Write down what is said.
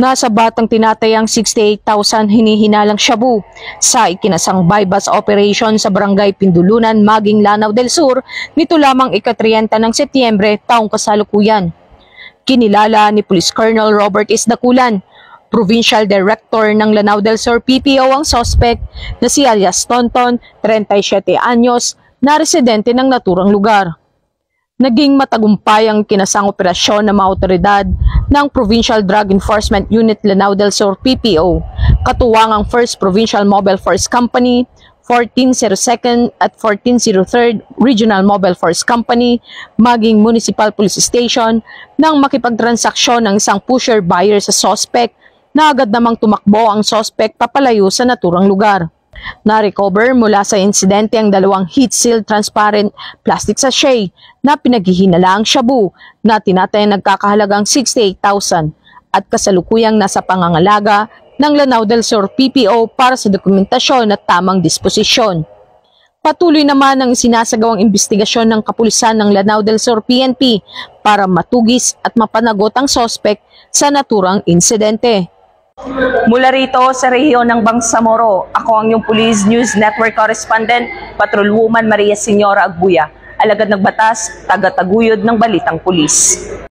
Nasa batang tinatayang 68,000 hinihinalang shabu sa ikinasang bypass operation sa Barangay Pindulunan, Maging, Lanao del Sur nito lamang ika-30 ng Setyembre taong kasalukuyan. Kinilala ni Police Colonel Robert Isdaculan, Provincial Director ng Lanao del Sur PPO, ang suspect na si alias Tonton, 37 anyos, na residente ng naturang lugar. Naging matagumpay ang kinasang operasyon ng mga otoridad ng Provincial Drug Enforcement Unit Lanao del Sur PPO, katuwang ang 1st Provincial Mobile Force Company, 1402nd at 1403rd Regional Mobile Force Company, Maging Municipal Police Station, nang makipagtransaksyon ng isang pusher-buyer sa suspect na agad namang tumakbo ang suspect papalayo sa naturang lugar. Na-recover mula sa insidente ang dalawang heat-sealed transparent plastic sachet na pinaghihinalaang shabu na tinatayang nagkakahalagang 68,000 at kasalukuyang nasa pangangalaga ng Lanao del Sur PPO para sa dokumentasyon at tamang disposisyon. Patuloy naman ang sinasagawang investigasyon ng kapulisan ng Lanao del Sur PNP para matugis at mapanagot ang suspect sa naturang insidente. Mula rito sa rehiyon ng Bangsamoro, ako ang iyong Police News Network Correspondent, Patrolwoman Maria Señora Agbuya, alagad ng batas, taga-taguyod ng Balitang Pulis.